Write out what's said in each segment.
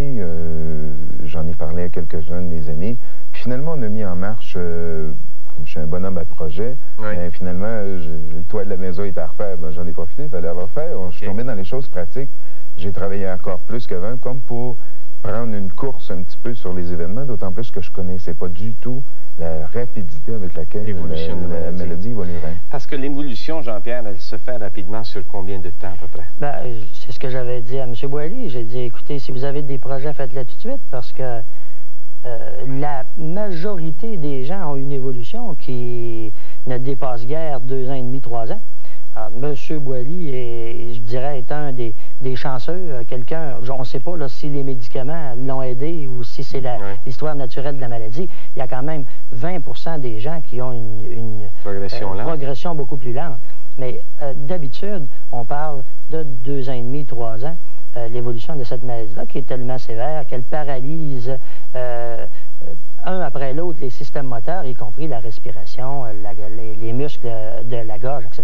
famille, j'en ai parlé à quelques-uns de mes amis. Puis finalement, on a mis en marche, comme je suis un bonhomme à projet, ben, finalement, le toit de la maison est à refaire. Ben, j'en ai profité, il fallait le refaire. Je suis tombé dans les choses pratiques. J'ai travaillé encore plus qu'avant, comme pour prendre une course un petit peu sur les événements, d'autant plus que je connaissais pas du tout la rapidité avec laquelle la maladie évoluerait. Parce que l'évolution, Jean-Pierre, elle se fait rapidement sur combien de temps à peu près? Ben, c'est ce que j'avais dit à M. Boily. J'ai dit, écoutez, si vous avez des projets, faites-les tout de suite, parce que la majorité des gens ont une évolution qui ne dépasse guère 2 ans et demi, 3 ans. M. Boily, je dirais, est un des chanceux. Quelqu'un, on ne sait pas là, si les médicaments l'ont aidé ou si c'est l'histoire naturelle de la maladie. Il y a quand même 20% des gens qui ont une progression beaucoup plus lente. Mais d'habitude, on parle de 2 ans et demi, 3 ans, l'évolution de cette maladie-là, qui est tellement sévère qu'elle paralyse un après l'autre les systèmes moteurs, y compris la respiration, les muscles de la gorge, etc.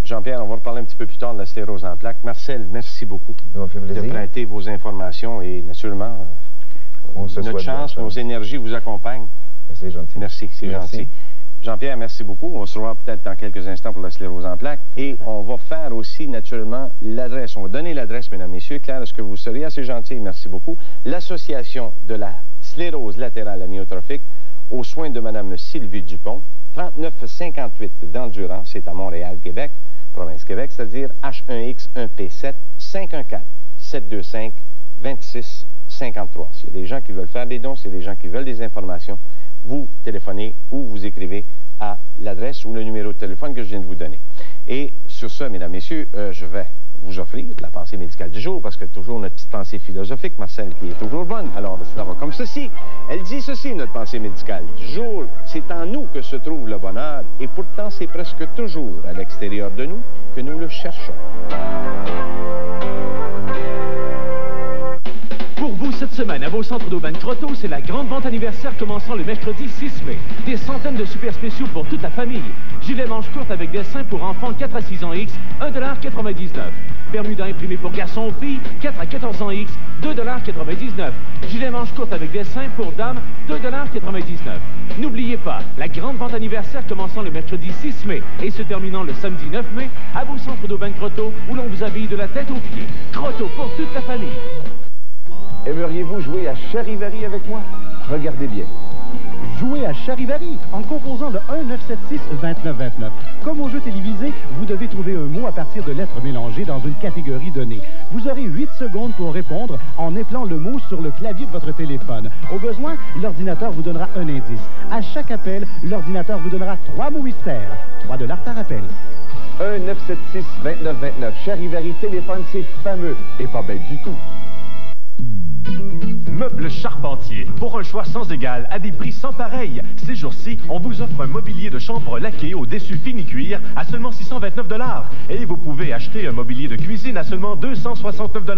Jean-Pierre, on va reparler un petit peu plus tard de la sclérose en plaques. Marcel, merci beaucoup de prêter vos informations et naturellement, notre chance, nos énergies vous accompagnent. C'est gentil. Merci, c'est gentil. Jean-Pierre, merci beaucoup. On se revoit peut-être dans quelques instants pour la sclérose en plaques. Et on va faire aussi, naturellement, l'adresse. On va donner l'adresse, mesdames, messieurs. Claire, est-ce que vous seriez assez gentil? Merci beaucoup. L'Association de la sclérose latérale amyotrophique aux soins de Mme Sylvie Dupont, 3958 dans c'est à Montréal, Québec, province Québec, c'est-à-dire H1X1P7 514-725-2653. S'il y a des gens qui veulent faire des dons, s'il y a des gens qui veulent des informations, vous téléphonez ou vous écrivez à l'adresse ou le numéro de téléphone que je viens de vous donner. Et sur ce, mesdames, messieurs, je vais vous offrir la pensée médicale du jour, parce que toujours notre petite pensée philosophique, Marcel, qui est toujours bonne. Alors, ça va comme ceci. Elle dit ceci, notre pensée médicale du jour. C'est en nous que se trouve le bonheur, et pourtant c'est presque toujours à l'extérieur de nous que nous le cherchons. Pour vous, cette semaine, à vos centres d'aubaine Croteau, c'est la grande vente anniversaire commençant le mercredi 6 mai. Des centaines de super spéciaux pour toute la famille. Gilet manche courte avec dessin pour enfants 4 à 6 ans X, 1,99 $. Bermuda imprimé pour garçons ou filles, 4 à 14 ans X, 2,99 $. Gilet manche courte avec dessin pour dames, 2,99 $. N'oubliez pas, la grande vente anniversaire commençant le mercredi 6 mai et se terminant le samedi 9 mai, à vos centres d'aubaine Croteau, où l'on vous habille de la tête aux pieds. Croteau pour toute la famille. Aimeriez-vous jouer à Charivari avec moi? Regardez bien. Jouez à Charivari en composant le 1-976-2929. Comme au jeu télévisé, vous devez trouver un mot à partir de lettres mélangées dans une catégorie donnée. Vous aurez 8 secondes pour répondre en épelant le mot sur le clavier de votre téléphone. Au besoin, l'ordinateur vous donnera un indice. À chaque appel, l'ordinateur vous donnera 3 mots mystères. 3 $ par appel. 1-976-2929. Charivari téléphone, c'est fameux et pas bête du tout. Meubles Charpentier, pour un choix sans égal, à des prix sans pareil. Ces jours-ci, on vous offre un mobilier de chambre laqué au dessus fini cuir à seulement 629 $. Et vous pouvez acheter un mobilier de cuisine à seulement 269 $.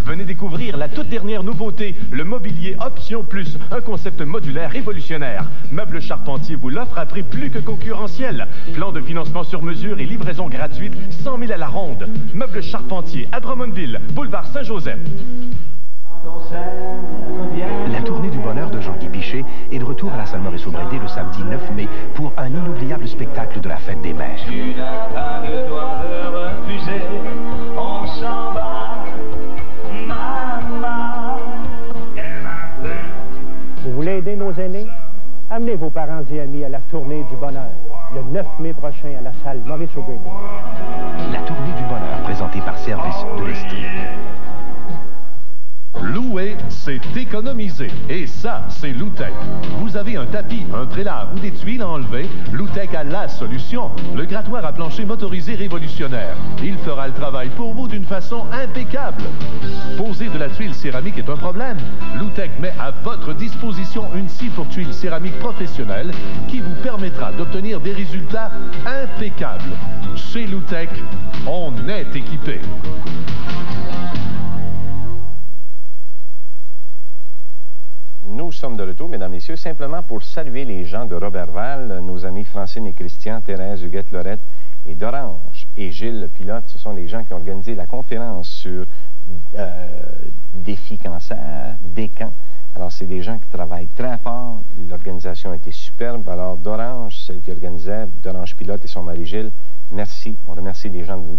Venez découvrir la toute dernière nouveauté, le mobilier Option Plus, un concept modulaire révolutionnaire. Meubles Charpentier vous l'offre à prix plus que concurrentiel. Plan de financement sur mesure et livraison gratuite, 100 000 à la ronde. Meubles Charpentier, à Drummondville, boulevard Saint-Joseph. La tournée du bonheur de Jean-Guy Piché est de retour à la salle Maurice-Aubrédé le samedi 9 mai pour un inoubliable spectacle de la fête des mères. Tu n'as pas le droit de refuser, on s'en va, maman. Vous voulez aider nos aînés? Amenez vos parents et amis à la tournée du bonheur, le 9 mai prochain à la salle Maurice-Aubrédé. La tournée du bonheur présentée par Service de l'Estrie. Louer, c'est économiser. Et ça, c'est Loutec. Vous avez un tapis, un prélat ou des tuiles à enlever, Loutec a la solution. Le grattoir à plancher motorisé révolutionnaire. Il fera le travail pour vous d'une façon impeccable. Poser de la tuile céramique est un problème. Loutec met à votre disposition une scie pour tuiles céramiques professionnelle qui vous permettra d'obtenir des résultats impeccables. Chez Loutec, on est équipé. Nous sommes de retour, mesdames et messieurs, simplement pour saluer les gens de Robertval, nos amis Francine et Christian, Thérèse, Huguette, Lorette et d'Orange et Gilles Pilote. Ce sont les gens qui ont organisé la conférence sur Défi Cancer, Descamps. Alors, c'est des gens qui travaillent très fort. L'organisation a été superbe. Alors, d'Orange, celle qui organisait, d'Orange Pilote et son mari Gilles, merci. On remercie les gens de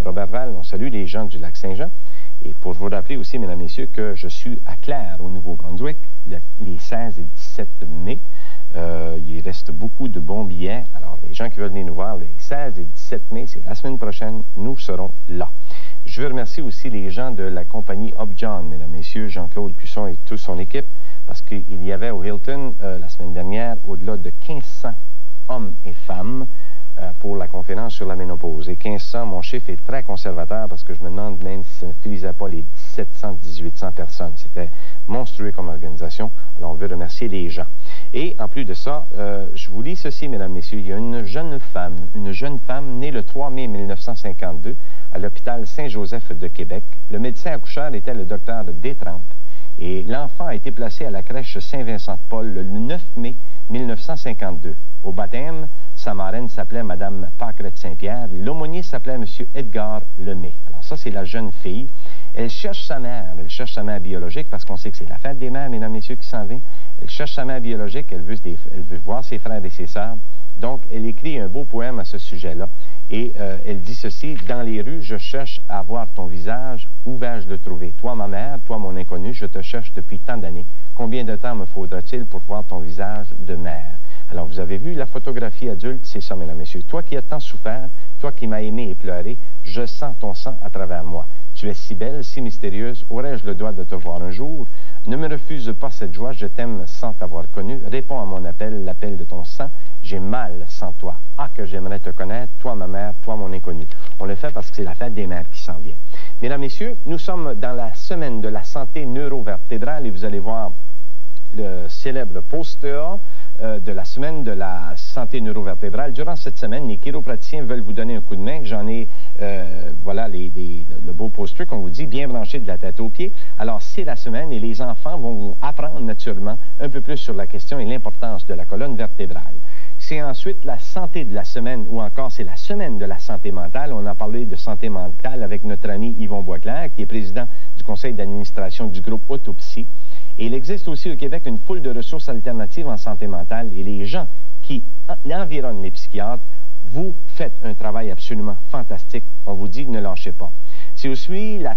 Robertval. On salue les gens du Lac-Saint-Jean. Et pour vous rappeler aussi, mesdames et messieurs, que je suis à Clare, au Nouveau-Brunswick, les 16 et 17 mai. Il reste beaucoup de bons billets. Alors, les gens qui veulent venir nous voir, les 16 et 17 mai, c'est la semaine prochaine, nous serons là. Je veux remercier aussi les gens de la compagnie Upjohn, mesdames et messieurs, Jean-Claude Cusson et toute son équipe, parce qu'il y avait au Hilton, la semaine dernière, au-delà de 1500 hommes et femmes pour la conférence sur la ménopause. Et 1500, mon chiffre est très conservateur parce que je me demande même si ça ne suffisait pas les 1700, 1800 personnes. C'était monstrueux comme organisation. Alors, on veut remercier les gens. Et en plus de ça, je vous lis ceci, mesdames, messieurs. Il y a une jeune femme née le 3 mai 1952 à l'hôpital Saint-Joseph de Québec. Le médecin accoucheur était le docteur Détrempe. Et l'enfant a été placé à la crèche Saint-Vincent-de-Paul le 9 mai 1952. Au baptême, sa marraine s'appelait Mme Pâquerette-Saint-Pierre. L'aumônier s'appelait M. Edgar Lemay. Alors ça, c'est la jeune fille. Elle cherche sa mère biologique parce qu'on sait que c'est la fête des mères, mesdames, messieurs, qui s'en vient. Elle cherche sa mère biologique, elle veut voir ses frères et ses sœurs. Donc, elle écrit un beau poème à ce sujet-là. Et elle dit ceci: « Dans les rues, je cherche à voir ton visage. Où vais-je le trouver? Toi, ma mère, toi, mon inconnu, je te cherche depuis tant d'années. Combien de temps me faudra-t-il pour voir ton visage de mère? » Alors, vous avez vu la photographie adulte, c'est ça, mesdames, messieurs. Toi qui as tant souffert, toi qui m'as aimé et pleuré, je sens ton sang à travers moi. Tu es si belle, si mystérieuse, aurais-je le droit de te voir un jour? Ne me refuse pas cette joie, je t'aime sans t'avoir connu. Réponds à mon appel, l'appel de ton sang. J'ai mal sans toi. Ah, que j'aimerais te connaître, toi ma mère, toi mon inconnu. On le fait parce que c'est la fête des mères qui s'en vient. Mesdames, messieurs, nous sommes dans la semaine de la santé neurovertébrale et vous allez voir le célèbre poster de la semaine de la santé neurovertébrale. Durant cette semaine, les chiropraticiens veulent vous donner un coup de main. J'en ai, voilà, le beau poster qu'on vous dit, bien branché de la tête aux pieds. Alors, c'est la semaine et les enfants vont vous apprendre naturellement un peu plus sur la question et l'importance de la colonne vertébrale. C'est ensuite la santé de la semaine, ou encore c'est la semaine de la santé mentale. On a parlé de santé mentale avec notre ami Yvon Boisclair, qui est président du conseil d'administration du groupe Autopsie. Et il existe aussi au Québec une foule de ressources alternatives en santé mentale. Et les gens qui environnent les psychiatres, vous faites un travail absolument fantastique. On vous dit, ne lâchez pas. C'est aussi la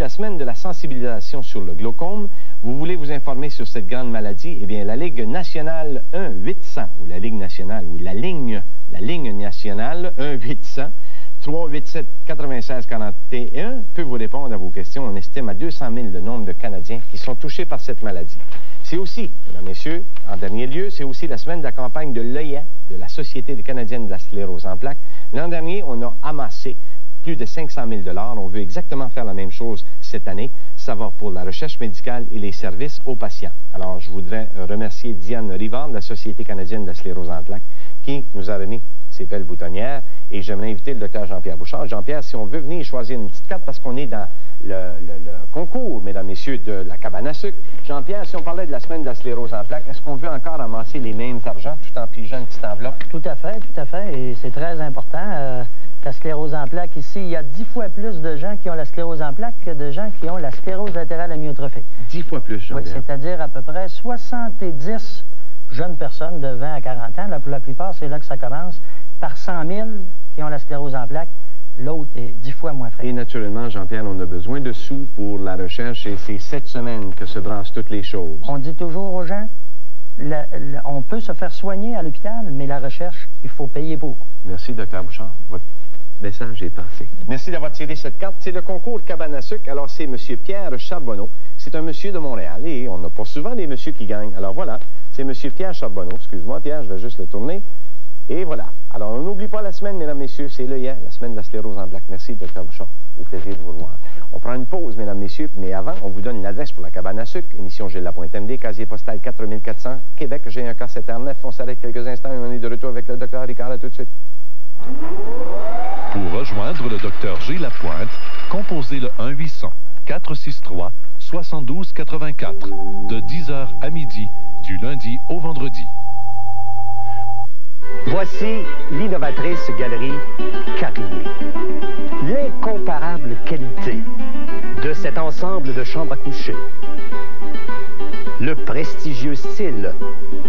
semaine de la sensibilisation sur le glaucome. Vous voulez vous informer sur cette grande maladie? Eh bien, la Ligue nationale 1-800, ou la Ligue nationale, ou la ligne nationale 1-800, 387-96-41 peut vous répondre à vos questions. On estime à 200 000 le nombre de Canadiens qui sont touchés par cette maladie. C'est aussi, mesdames, messieurs, en dernier lieu, c'est aussi la semaine de la campagne de l'œillet de la Société canadienne de la sclérose en plaques. L'an dernier, on a amassé plus de 500 000 $. On veut exactement faire la même chose cette année. Ça va pour la recherche médicale et les services aux patients. Alors, je voudrais remercier Diane Rivard de la Société canadienne de la sclérose en plaques qui nous a remis ces belles boutonnières. Et j'aimerais inviter le docteur Jean-Pierre Bouchard. Jean-Pierre, si on veut venir choisir une petite carte parce qu'on est dans le concours, mesdames, messieurs, de la cabane à sucre. Jean-Pierre, si on parlait de la semaine de la sclérose en plaques, est-ce qu'on veut encore amasser les mêmes argent tout en pigeant une petite enveloppe? Tout à fait. Et c'est très important. La sclérose en plaques, ici, il y a 10 fois plus de gens qui ont la sclérose en plaques que de gens qui ont la sclérose latérale amyotrophique. 10 fois plus, Jean-Pierre? Oui, c'est-à-dire à peu près 70 jeunes personnes de 20 à 40 ans. Là, pour la plupart, c'est là que ça commence. Par 100 000 qui ont la sclérose en plaques, l'autre est 10 fois moins fréquent. Et naturellement, Jean-Pierre, on a besoin de sous pour la recherche et c'est cette semaine que se brassent toutes les choses. On dit toujours aux gens, on peut se faire soigner à l'hôpital, mais la recherche, il faut payer pour. Merci, Dr. Bouchard. Votre message est passé. Merci d'avoir tiré cette carte. C'est le concours cabane à sucre. Alors, c'est M. Pierre Charbonneau. C'est un monsieur de Montréal et on n'a pas souvent des messieurs qui gagnent. Alors, voilà, c'est M. Pierre Charbonneau. Excuse-moi, Pierre, je vais juste le tourner. Et voilà. Alors, on n'oublie pas la semaine, mesdames, messieurs. C'est l'œillet, la semaine de la sclérose en plaques. Merci, Dr. Bouchard. Au plaisir de vous revoir. On prend une pause, mesdames, messieurs, mais avant, on vous donne l'adresse pour la cabane à sucre. Émission Gilles Lapointe MD, casier postal 4400, Québec, GNK 7R9. On s'arrête quelques instants et on est de retour avec le Dr. Ricard. À tout de suite. Pour rejoindre le Dr. G. Lapointe, composez le 1-800-463-7284 de 10h à midi, du lundi au vendredi. Voici l'innovatrice galerie Carrier. L'incomparable qualité de cet ensemble de chambres à coucher. Le prestigieux style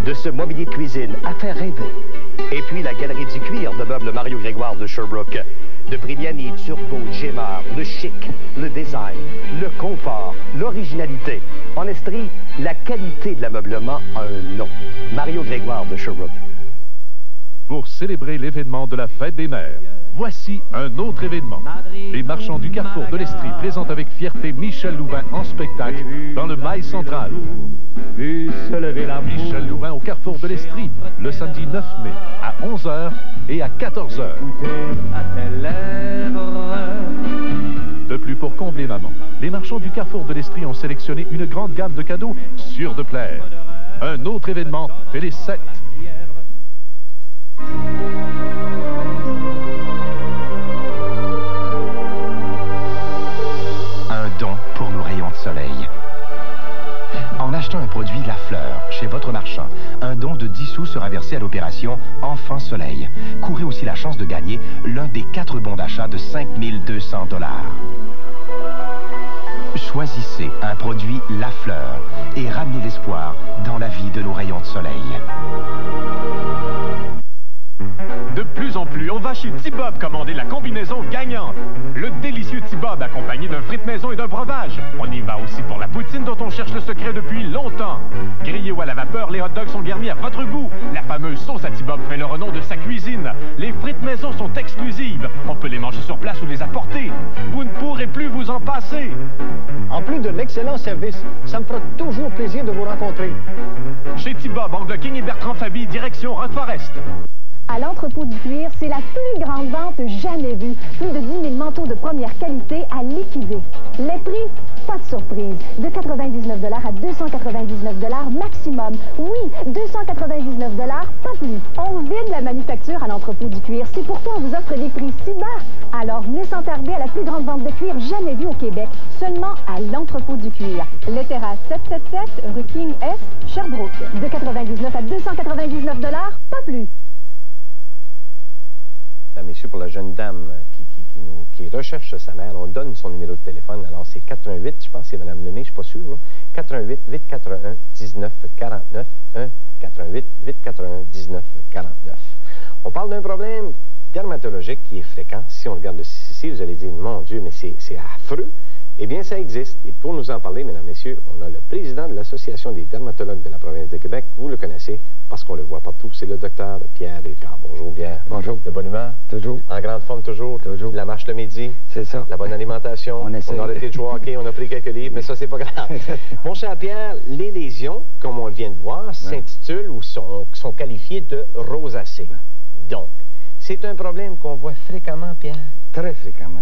de ce mobilier de cuisine à faire rêver. Et puis la galerie du cuir de meubles Mario Grégoire de Sherbrooke. De Brignani, Turbo, Gemard, le chic, le design, le confort, l'originalité. En Estrie, la qualité de l'ameublement a un nom. Mario Grégoire de Sherbrooke. Pour célébrer l'événement de la Fête des Mères, voici un autre événement. Les marchands du Carrefour de l'Estrie présentent avec fierté Michel Louvain en spectacle dans le Mail Central. Michel Louvain au Carrefour de l'Estrie, le samedi 9 mai, à 11h et à 14h. De plus, pour combler maman, les marchands du Carrefour de l'Estrie ont sélectionné une grande gamme de cadeaux sûrs de plaire. Un autre événement fait les 7. Un don pour nos rayons de soleil. En achetant un produit La Fleur chez votre marchand, un don de 10 sous sera versé à l'opération Enfant Soleil. Courez aussi la chance de gagner l'un des 4 bons d'achat de 5 200 $. Choisissez un produit La Fleur et ramenez l'espoir dans la vie de nos rayons de soleil. De plus en plus, on va chez T-Bob commander la combinaison gagnante. Le délicieux T-Bob accompagné d'un frite maison et d'un breuvage. On y va aussi pour la poutine dont on cherche le secret depuis longtemps. Grillés ou à la vapeur, les hot dogs sont garnis à votre goût. La fameuse sauce à T-Bob fait le renom de sa cuisine. Les frites maison sont exclusives. On peut les manger sur place ou les apporter. Vous ne pourrez plus vous en passer. En plus de l'excellent service, ça me fera toujours plaisir de vous rencontrer. Chez T-Bob, Angle King et Bertrand Faby, direction Rock Forest. À l'entrepôt du cuir, c'est la plus grande vente jamais vue. Plus de 10 000 manteaux de première qualité à liquider. Les prix, pas de surprise. De 99 $ à 299 $ maximum. Oui, 299 $, pas plus. On vide la manufacture à l'entrepôt du cuir. C'est pourquoi on vous offre des prix si bas. Alors, venez sans tarder à la plus grande vente de cuir jamais vue au Québec. Seulement à l'entrepôt du cuir. Les terrasses 777, rue King Est, Sherbrooke. De 99 à 299 $, pas plus. Messieurs, pour la jeune dame qui recherche sa mère, on donne son numéro de téléphone. Alors, c'est 88, je pense que c'est Mme Lemay, je ne suis pas sûr, là. 88 841 19 49 1 88 841 19 49. On parle d'un problème dermatologique qui est fréquent. Si on regarde ici, vous allez dire, mon Dieu, mais c'est affreux. Eh bien, ça existe. Et pour nous en parler, mesdames, messieurs, on a le président de l'Association des dermatologues de la province de Québec. Vous le connaissez parce qu'on le voit partout. C'est le docteur Pierre Ricard. Bonjour, Pierre. Bonjour. De bonne humeur? Toujours. En grande forme, toujours? Toujours. La marche le midi? C'est ça. La bonne alimentation? On essaie. On a arrêté de jouer au hockey, on a pris quelques livres, mais ça, c'est pas grave. Mon cher Pierre, les lésions, comme on vient de voir, s'intitulent ou sont qualifiées de rosacée. Donc, c'est un problème qu'on voit fréquemment, Pierre? Très fréquemment.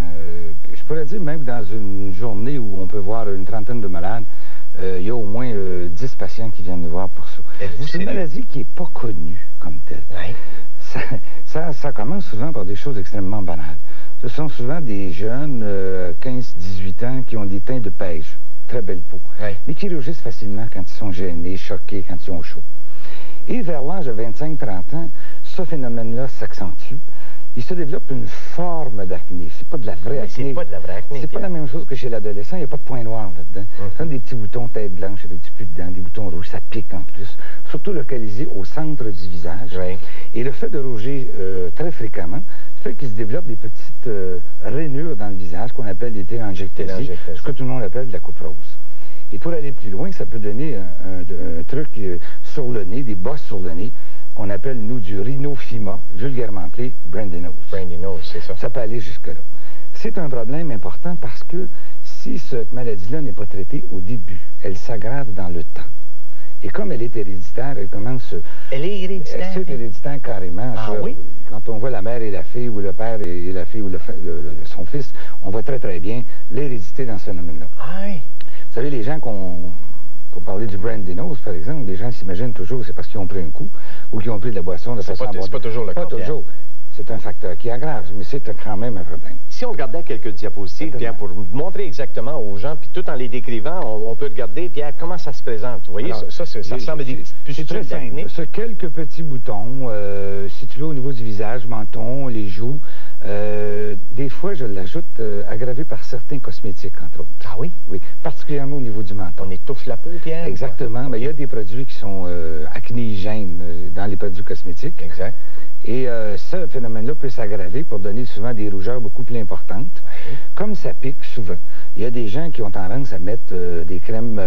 Je pourrais dire même que dans une journée où on peut voir une trentaine de malades, il y a au moins 10 patients qui viennent nous voir pour ça. C'est une maladie qui n'est pas connue comme telle. Oui. Ça commence souvent par des choses extrêmement banales. Ce sont souvent des jeunes, 15-18 ans, qui ont des teints de pêche, très belle peau, mais qui rougissent facilement quand ils sont gênés, choqués, quand ils ont chaud. Et vers l'âge de 25-30 ans, ce phénomène-là s'accentue. Il se développe une forme d'acné. C'est pas de la vraie acné. C'est pas de la vraie acné. C'est pas la même chose que chez l'adolescent. Il n'y a pas de point noir là-dedans. Ce sont des petits boutons tête blanche avec des petits dedans, des boutons rouges. Ça pique en plus. Surtout localisés au centre du visage. Et le fait de rougir très fréquemment fait qu'il se développe des petites rainures dans le visage qu'on appelle des télangiectasies, ce que tout le monde appelle de la coupe rose. Et pour aller plus loin, ça peut donner un truc sur le nez, des bosses sur le nez, qu'on appelle, nous, du rhinophyma, vulgairement appelé brandy nose. Brandy nose, c'est ça. Ça peut aller jusque-là. C'est un problème important parce que si cette maladie-là n'est pas traitée au début, elle s'aggrave dans le temps. Et comme elle est héréditaire, elle commence... Elle est héréditaire? C'est héréditaire carrément. Ah oui? Quand on voit la mère et la fille, ou le père et la fille, ou son fils, on voit très très bien l'hérédité dans ce phénomène-là. Ah oui? Vous savez, les gens qu'on parlait du brandy nose, par exemple, les gens s'imaginent toujours c'est parce qu'ils ont pris un coup ou qu'ils ont pris de la boisson de façon abondante. C'est pas toujours le cas. Pas toujours. C'est un facteur qui aggrave, mais c'est quand même un problème. si on regardait quelques diapositives, Pierre, pour montrer exactement aux gens, puis tout en les décrivant, on peut regarder, Pierre, comment ça se présente. Vous voyez, alors, ça ressemble à des petites pustules d'acné. C'est très simple. C'est quelques petits boutons situés au niveau du visage, menton, les joues. Des fois, je l'ajoute aggravé par certains cosmétiques, entre autres. Ah oui? Oui, particulièrement au niveau du menton. On étouffe la peau, Pierre? Exactement. Mais il y a des produits qui sont acnéigènes dans les produits cosmétiques. Exact. Et ce phénomène-là peut s'aggraver pour donner souvent des rougeurs beaucoup plus importantes. Oui. Comme ça pique souvent, il y a des gens qui ont tendance à mettre des crèmes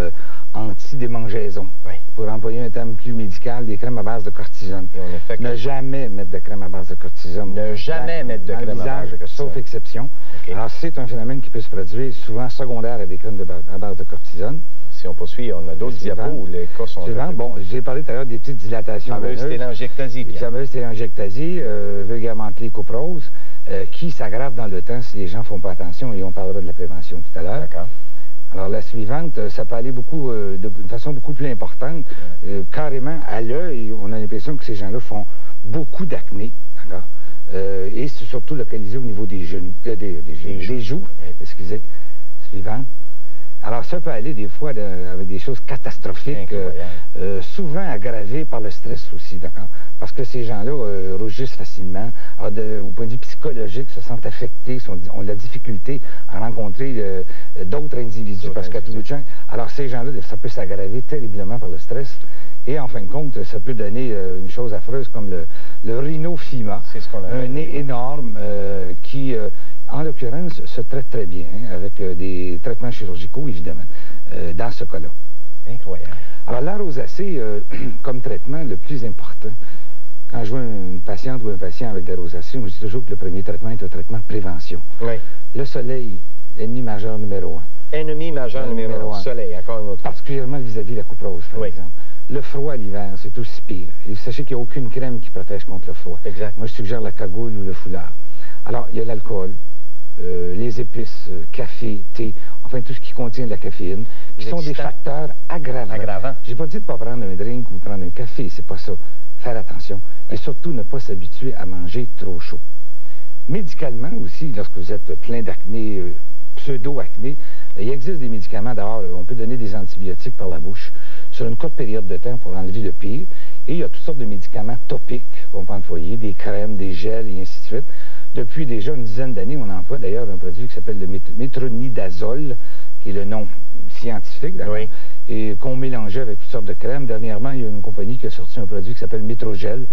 anti-démangeaison. Oui. Pour employer un terme plus médical, des crèmes à base de cortisone. Et on a fait ne jamais mettre de crème à base de cortisone. Ne jamais mettre de crème à base de cortisone. Sauf exception. Okay. Alors, c'est un phénomène qui peut se produire souvent secondaire à des crèmes à base de cortisone. Si on poursuit, on a d'autres diapos où les cas sont... Bon, j'ai parlé tout à l'heure des petites dilatations veineuses. La fameuse télangiectasie, Pierre. La fameuse télangiectasie, vulgairement appelée coprose, qui s'aggrave dans le temps si les gens ne font pas attention, et on parlera de la prévention tout à l'heure. D'accord. Alors, la suivante, ça peut aller beaucoup, d'une façon beaucoup plus importante. Carrément, à l'œil, on a l'impression que ces gens-là font beaucoup d'acné, d'accord? Et c'est surtout localisé au niveau des genoux, des joues, excusez. Suivante. Alors, ça peut aller des fois avec des choses catastrophiques, souvent aggravées par le stress aussi, d'accord? Parce que ces gens-là rougissent facilement. Alors, au point de vue psychologique, se sentent affectés, ont de la difficulté à rencontrer d'autres individus, parce qu'à tout bout de champ, alors ces gens-là, ça peut s'aggraver terriblement par le stress. Et en fin de compte, ça peut donner une chose affreuse comme le rhinophyma, un nez énorme qui... en l'occurrence, se traite très bien, avec des traitements chirurgicaux, évidemment, dans ce cas-là. Incroyable. Alors, la rosacée, comme traitement, le plus important, quand je vois une patiente ou un patient avec des rosacées, je dis toujours que le premier traitement est un traitement de prévention. Oui. Le soleil, ennemi majeur numéro 1. Ennemi majeur numéro 1. Soleil, encore un autre. Particulièrement vis-à-vis de la couperose, par exemple. Le froid l'hiver, c'est aussi pire. Et sachez qu'il n'y a aucune crème qui protège contre le froid. Exact. Moi, je suggère la cagoule ou le foulard. Alors, il y a l'alcool. Les épices, café, thé, enfin tout ce qui contient de la caféine, qui sont des facteurs aggravants. J'ai pas dit de ne pas prendre un drink ou prendre un café, c'est pas ça. Faire attention. Et surtout, ne pas s'habituer à manger trop chaud. Médicalement aussi, lorsque vous êtes plein d'acné, pseudo-acné, il existe des médicaments. D'abord, on peut donner des antibiotiques par la bouche sur une courte période de temps pour enlever le pire. Et il y a toutes sortes de médicaments topiques qu'on peut employer, des crèmes, des gels et ainsi de suite. Depuis déjà une dizaine d'années, on emploie d'ailleurs un produit qui s'appelle le métronidazole, qui est le nom scientifique, oui. Et qu'on mélangeait avec toutes sortes de crèmes. Dernièrement, il y a une compagnie qui a sorti un produit qui s'appelle Métrogel,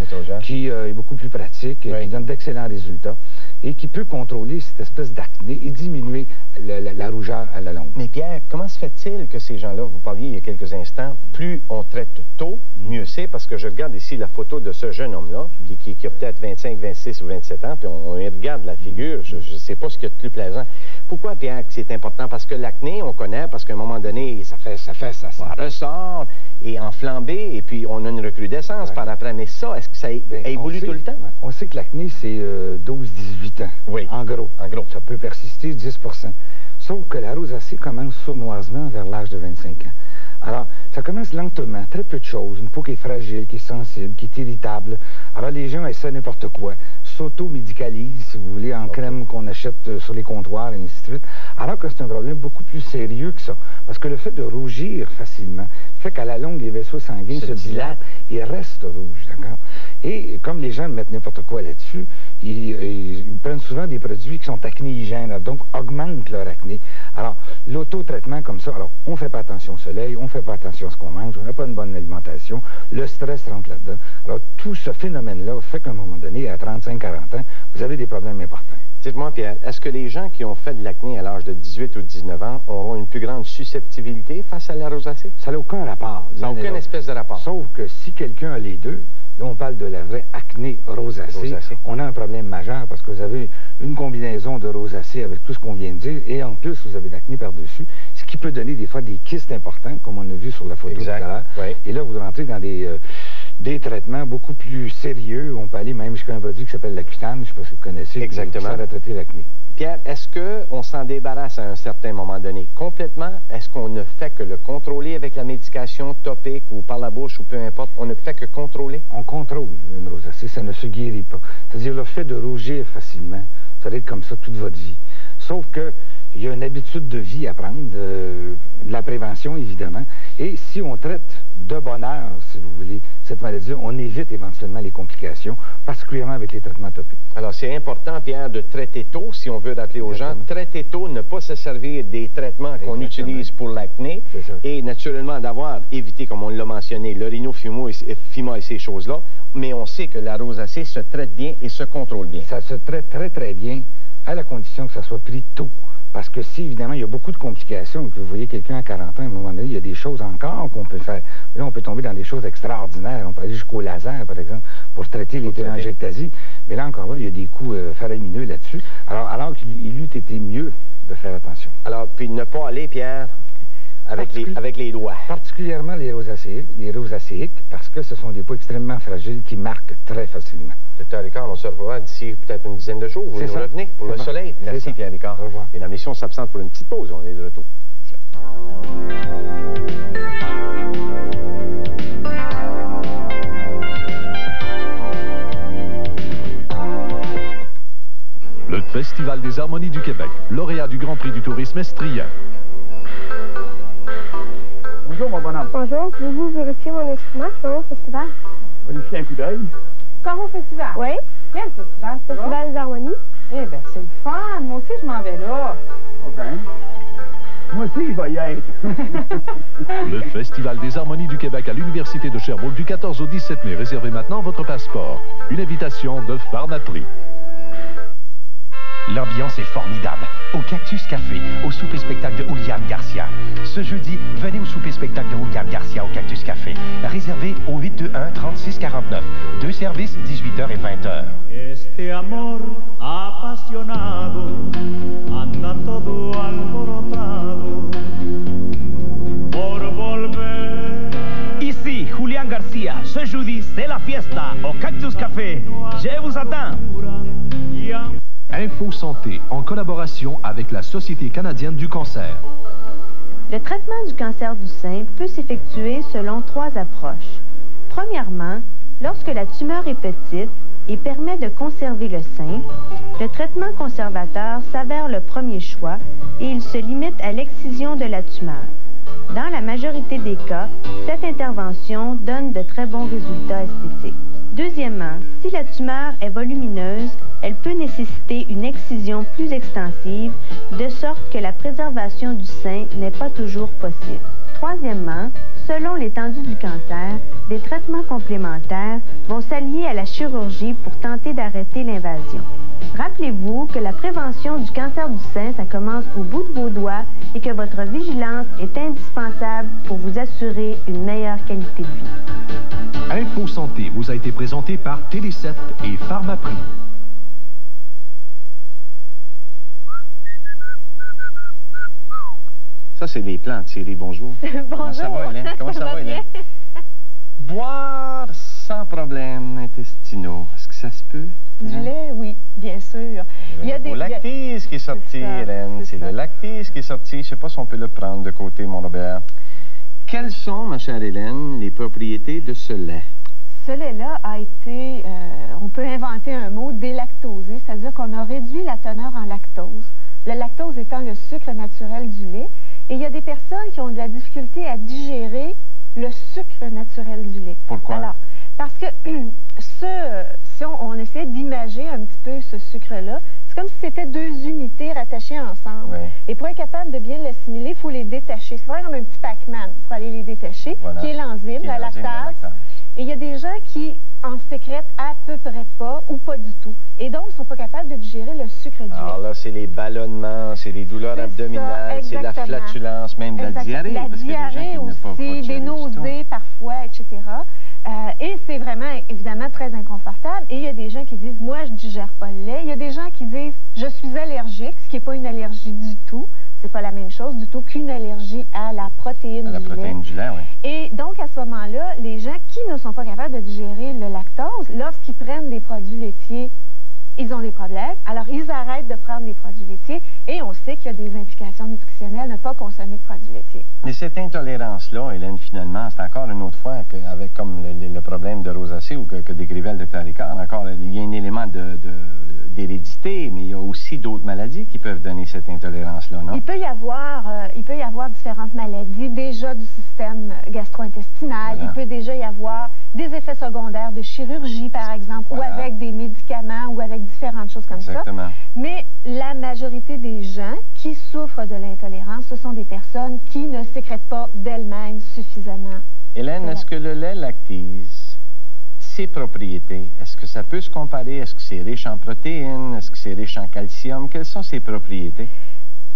qui est beaucoup plus pratique, qui donne d'excellents résultats et qui peut contrôler cette espèce d'acné et diminuer la rougeur à la longue. Mais Pierre, comment se fait-il que ces gens-là, vous parliez il y a quelques instants, plus on traite tôt, mieux c'est, parce que je regarde ici la photo de ce jeune homme-là, qui a peut-être 25, 26 ou 27 ans, puis on regarde la figure, je ne sais pas ce qu'il y a de plus plaisant. Pourquoi, Pierre, que c'est important? Parce que l'acné, on connaît, parce qu'à un moment donné, ça ressort, et enflambé, et puis on a une recrudescence par après. Mais ça, est-ce que ça évolue tout le temps? On sait que l'acné, c'est 12-18 ans, en gros. Ça peut persister 10%. Sauf que la rosacée commence sournoisement vers l'âge de 25 ans. Alors, ça commence lentement, très peu de choses. Une peau qui est fragile, qui est sensible, qui est irritable. Alors, les gens essaient n'importe quoi. S'auto-médicalisent, si vous voulez, en crème qu'on achète sur les comptoirs, et ainsi de suite. Alors que c'est un problème beaucoup plus sérieux que ça. Parce que le fait de rougir facilement fait qu'à la longue, les vaisseaux sanguins se dilatent et restent rouges, d'accord? Et comme les gens mettent n'importe quoi là-dessus, ils prennent souvent des produits qui sont acnéigènes, donc augmentent leur acné. Alors, l'auto-traitement comme ça, alors, on ne fait pas attention au soleil, on ne fait pas attention à ce qu'on mange, on n'a pas une bonne alimentation, le stress rentre là-dedans. Alors, tout ce phénomène-là fait qu'à un moment donné, à 35-40 ans, vous avez des problèmes importants. Dites-moi, Pierre, est-ce que les gens qui ont fait de l'acné à l'âge de 18 ou 19 ans auront une plus grande susceptibilité face à la rosacée? Ça n'a aucun rapport. Ça n'a aucune espèce de rapport. Sauf que si quelqu'un a les deux, là, on parle de la vraie acné rosacée. On a un problème majeur parce que vous avez une combinaison de rosacée avec tout ce qu'on vient de dire et en plus, vous avez l'acné par-dessus, ce qui peut donner des fois des kystes importants, comme on a vu sur la photo tout à l'heure. Et là, vous rentrez dans des traitements beaucoup plus sérieux. On peut aller même jusqu'à un produit qui s'appelle l'Accutane, je ne sais pas si vous connaissez, qui sert à traiter l'acné. Pierre, est-ce qu'on s'en débarrasse à un certain moment donné complètement? Est-ce qu'on ne fait que le contrôler avec la médication topique ou par la bouche ou peu importe? On ne fait que contrôler? On contrôle une rosacée, ça ne se guérit pas. C'est-à-dire le fait de rougir facilement, ça va être comme ça toute votre vie. sauf qu'il y a une habitude de vie à prendre, de la prévention, évidemment. Et si on traite de bonne heure, si vous voulez, cette maladie, on évite éventuellement les complications, particulièrement avec les traitements topiques. Alors, c'est important, Pierre, de traiter tôt, si on veut rappeler aux gens. Traiter tôt, ne pas se servir des traitements qu'on utilise pour l'acné. Et naturellement, d'avoir évité, comme on l'a mentionné, le rhinophyma et ces choses-là. Mais on sait que la rosacée se traite bien et se contrôle bien. Ça se traite très, très bien, à la condition que ça soit pris tôt. Parce que si, évidemment, il y a beaucoup de complications, que vous voyez quelqu'un à 40 ans, à un moment donné, il y a des choses encore qu'on peut faire. Là, on peut tomber dans des choses extraordinaires. On peut aller jusqu'au laser, par exemple, pour traiter les télangiectasies. Mais là, encore là, il y a des coûts faramineux là-dessus. Alors qu'il eût été mieux de faire attention. Alors, puis ne pas aller, Pierre, avec les doigts. Particulièrement les rosacéiques, parce que ce sont des peaux extrêmement fragiles qui marquent très facilement. Docteur Ricard, on se revoit d'ici peut-être une dizaine de jours. Vous nous revenez pour le soleil. Merci, Pierre Ricard. Au revoir. Et la mission s'absente pour une petite pause. On est de retour. Le Festival des Harmonies du Québec, lauréat du Grand Prix du tourisme estrien. Bonjour, mon bonhomme. Bonjour, pouvez-vous vérifier mon instrument? Je suis au festival. On va lui jeter un coup d'œil. Comme au festival? Oui. Quel festival? Festival des Harmonies. Eh bien, c'est le fun. Moi aussi, je m'en vais là. OK. Moi aussi, il va y être. Le Festival des Harmonies du Québec à l'Université de Sherbrooke du 14 au 17 mai. Réservez maintenant votre passeport. Une invitation de Pharmaprix. L'ambiance est formidable. Au Cactus Café, au souper-spectacle de Julian Garcia. Ce jeudi, venez au souper-spectacle de Julian Garcia au Cactus Café. Réservé au 821-3649. Deux services, 18h et 20h. Este amor apasionado anda todo alborotado por volver. Ici Julian Garcia. Ce jeudi, c'est la fiesta au Cactus Café. Je vous attends. Info Santé, en collaboration avec la Société canadienne du cancer. Le traitement du cancer du sein peut s'effectuer selon 3 approches. Premièrement, lorsque la tumeur est petite et permet de conserver le sein, le traitement conservateur s'avère le premier choix et il se limite à l'excision de la tumeur. Dans la majorité des cas, cette intervention donne de très bons résultats esthétiques. Deuxièmement, si la tumeur est volumineuse, elle peut nécessiter une excision plus extensive, de sorte que la préservation du sein n'est pas toujours possible. Troisièmement, selon l'étendue du cancer, des traitements complémentaires vont s'allier à la chirurgie pour tenter d'arrêter l'invasion. Rappelez-vous que la prévention du cancer du sein, ça commence au bout de vos doigts et que votre vigilance est indispensable pour vous assurer une meilleure qualité de vie. Info Santé vous a été présenté par Télé7 et Pharmaprix. Ça, c'est les plantes, Thierry. Bonjour. Bonjour. Comment ça va, Hélène? Comment ça va, Hélène? Boire sans problème intestinaux. Est-ce que ça se peut? Du lait, oui, bien sûr. Il y a des lactise qui est sorti, Hélène. C'est le lactise qui est sorti. Je ne sais pas si on peut le prendre de côté, mon Robert. Quelles sont, ma chère Hélène, les propriétés de ce lait? Ce lait-là a été, on peut inventer un mot, délactosé, c'est-à-dire qu'on a réduit la teneur en lactose. Le lactose étant le sucre naturel du lait. Et il y a des personnes qui ont de la difficulté à digérer le sucre naturel du lait. Pourquoi? Alors, parce que si on essaie d'imager un petit peu ce sucre-là, c'est comme si c'était 2 unités rattachées ensemble. Oui. Et pour être capable de bien l'assimiler, il faut les détacher. C'est vraiment comme un petit Pac-Man pour aller les détacher, voilà. Qui est l'enzyme, la lactase. Et il y a des gens qui en sécrètent à peu près pas ou pas du tout. Et donc, ils ne sont pas capables de digérer le sucre du lait. Alors là, c'est les ballonnements, c'est les douleurs abdominales, c'est la flatulence, même de la diarrhée. La diarrhée aussi, des nausées parfois, etc. Et c'est vraiment, évidemment, très inconfortable. Et il y a des gens qui disent, moi, je ne digère pas le lait. Il y a des gens qui disent, je suis allergique, ce qui n'est pas une allergie du tout. C'est pas la même chose du tout qu'une allergie à la protéine du lait. La protéine du lait, oui. Et donc, à ce moment-là, les gens qui ne sont pas capables de digérer le lactose, lorsqu'ils prennent des produits laitiers, ils ont des problèmes. Alors, ils arrêtent de prendre des produits laitiers et on sait qu'il y a des implications nutritionnelles de ne pas consommer de produits laitiers. Mais cette intolérance-là, Hélène, finalement, c'est encore une autre fois avec comme le problème de rosacée ou que décrivait le Dr. Ricard, encore, il y a un élément d'hérédité, mais il y a aussi d'autres maladies qui peuvent donner cette intolérance-là, non? Il peut y avoir différentes maladies, déjà du système gastro-intestinal. Voilà. Il peut déjà y avoir des effets secondaires de chirurgie, par exemple, voilà. Ou avec des médicaments, ou avec différentes choses comme Exactement. Ça. Mais la majorité des gens qui souffrent de l'intolérance, ce sont des personnes qui ne sécrètent pas d'elles-mêmes suffisamment. Hélène, est-ce que le lait lactise, ses propriétés, est-ce que ça peut se comparer? Est-ce que c'est riche en protéines? Est-ce que c'est riche en calcium? Quelles sont ses propriétés?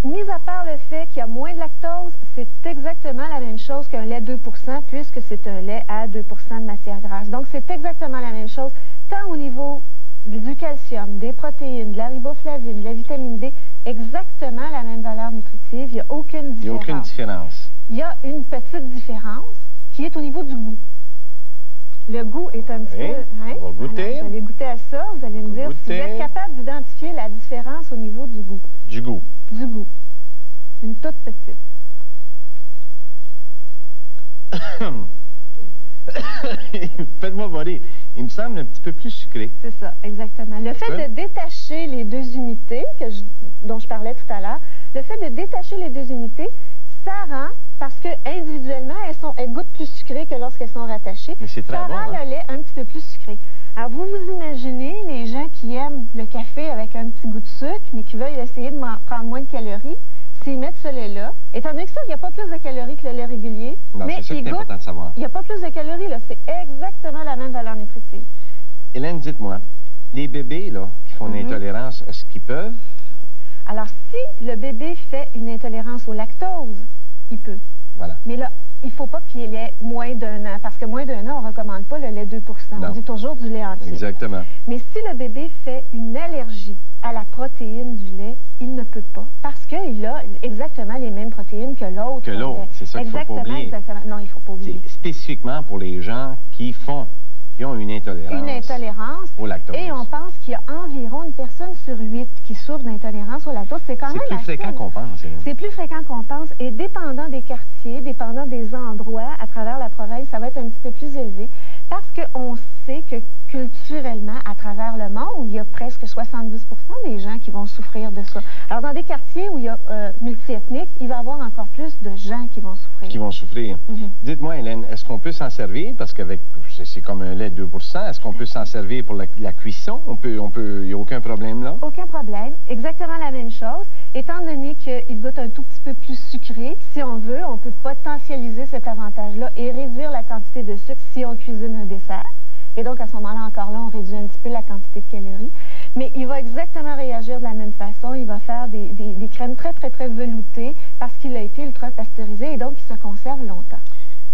Mis à part le fait qu'il y a moins de lactose, c'est exactement la même chose qu'un lait 2 % puisque c'est un lait à 2 % de matière grasse. Donc, c'est exactement la même chose, tant au niveau du calcium, des protéines, de la riboflavine, de la vitamine D, exactement la même valeur nutritive. Il n'y a aucune différence. Il n'y a aucune différence. Il y a une petite différence qui est au niveau du goût. Le goût est un petit peu... Hein? On va goûter. Alors, vous allez goûter à ça. Vous allez me dire si vous êtes capable d'identifier la différence au niveau du goût. Du goût. Du goût. Une toute petite. Faites-moi voler. Il me semble un petit peu plus sucré. C'est ça, exactement. Le fait de détacher les deux unités dont je parlais tout à l'heure, le fait de détacher les deux unités, ça rend, parce que individuellement, elles goûtent plus sucrées que lorsqu'elles sont rattachées. Mais c'est très ça bon, rend le lait un petit peu plus sucré. Alors, vous imaginez les gens qui aiment le café avec un petit goût de sucre, mais qui veulent essayer de prendre moins de calories, s'ils mettent ce lait-là, étant donné que ça, il n'y a pas plus de calories que le lait régulier, non, mais c'est important de savoir. Il n'y a pas plus de calories, là. C'est exactement la même valeur nutritive. Hélène, dites-moi, les bébés, là, qui font une intolérance, est-ce qu'ils peuvent? Alors, si le bébé fait une intolérance au lactose, il peut. Voilà. Mais là, il ne faut pas qu'il y ait moins d'1 an, parce que moins d'1 an, on ne recommande pas le lait 2 %. Non. On dit toujours du lait entier. Exactement. Mais si le bébé fait une allergie à la protéine du lait, il ne peut pas, parce qu'il a exactement les mêmes protéines que l'autre. Que l'autre, c'est ça qu'il ne faut pas oublier. Exactement. Non, il ne faut pas oublier. Spécifiquement pour les gens qui ont une intolérance. Une intolérance. Au lactose. Et on pense qu'il y a environ une personne sur 8 qui souffre d'intolérance au lactose. C'est quand même plus fréquent qu'on pense. C'est plus fréquent qu'on pense. Et dépendant des quartiers, dépendant des endroits à travers la province, ça va être un petit peu plus élevé. Parce qu'on sait que culturellement, à travers le monde, il y a presque 70 % des gens qui vont souffrir de ça. Alors, dans des quartiers où il y a multiethnique, il va y avoir encore plus de gens qui vont souffrir. Qui vont souffrir. Dites-moi, Hélène, est-ce qu'on peut s'en servir? Parce qu'avec, c'est comme un lait de 2 %, est-ce qu'on peut s'en servir pour la cuisson? Il n'y a aucun problème là? Aucun problème. Exactement la même chose. Étant donné qu'il goûte un tout petit peu plus sucré, si on veut, on peut potentialiser cet avantage-là et réduire la quantité de sucre si on cuisine un dessert. Et donc, à ce moment-là, encore là, on réduit un petit peu la quantité de calories. Mais il va exactement réagir de la même façon. Il va faire des crèmes très, très, très veloutées parce qu'il a été ultra-pasteurisé et donc il se conserve longtemps.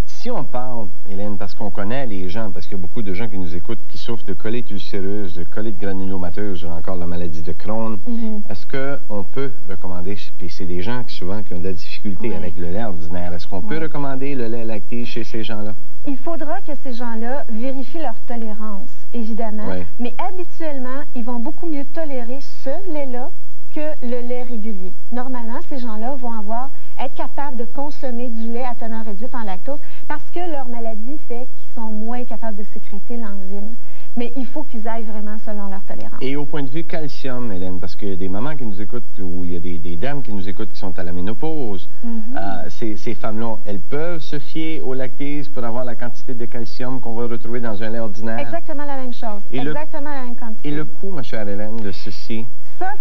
Si on parle, Hélène, parce qu'on connaît les gens, parce qu'il y a beaucoup de gens qui nous écoutent qui souffrent de colite ulcéreuse, de colite granulomateuse ou encore la maladie de Crohn, est-ce qu'on peut recommander, puis c'est des gens qui souvent qui ont de la difficulté avec le lait ordinaire, est-ce qu'on peut recommander le lait lacté chez ces gens-là? Il faudra que ces gens-là vérifient leur tolérance, évidemment, mais habituellement, ils vont beaucoup mieux tolérer ce lait-là que le lait régulier. Normalement, ces gens-là vont être capables de consommer du lait à teneur réduite en lactose parce que leur maladie fait qu'ils sont moins capables de sécréter l'enzyme. Mais il faut qu'ils aillent vraiment selon leur tolérance. Et au point de vue calcium, Hélène, parce qu'il y a des mamans qui nous écoutent ou il y a des dames qui nous écoutent qui sont à la ménopause, ces femmes-là, elles peuvent se fier au lactase pour avoir la quantité de calcium qu'on va retrouver dans un lait ordinaire? Exactement la même chose. Exactement la même quantité. Et le coût, ma chère Hélène, de ceci? Ça,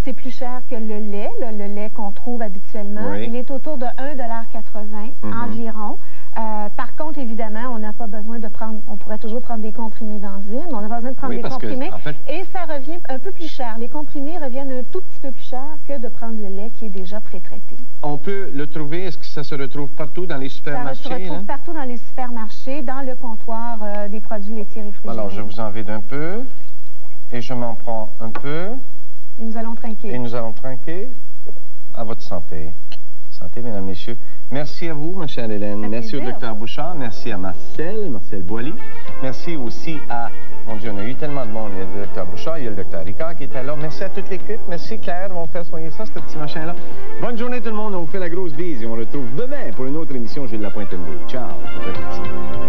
c'est plus cher que le lait qu'on trouve habituellement. Il est autour de 1,80 $ environ. Par contre, évidemment, on n'a pas besoin de prendre, on pourrait toujours prendre des comprimés d'enzymes, on n'a pas besoin de prendre des comprimés, et ça revient un peu plus cher. Les comprimés reviennent un tout petit peu plus cher que de prendre le lait qui est déjà pré-traité. On peut le trouver, est-ce que ça se retrouve partout dans les supermarchés? Ça se retrouve partout dans les supermarchés, dans le comptoir des produits laitiers réfrigérés. Alors, je vous en vide un peu, et je m'en prends un peu. Et nous allons trinquer. Et nous allons trinquer. À votre santé. Santé, mesdames, messieurs. Merci à vous, ma chère Hélène. Merci au Dr Bouchard. Merci à Marcel Boily. Merci aussi à... Mon Dieu, on a eu tellement de monde. Il y a le Dr Bouchard, il y a le Dr Ricard qui était là. Merci à toute l'équipe. Merci Claire, on va faire soigner ça, ce petit machin-là. Bonne journée tout le monde. On vous fait la grosse bise et on retrouve demain pour une autre émission Gilles Lapointe-Levy. Ciao. Bon appétit.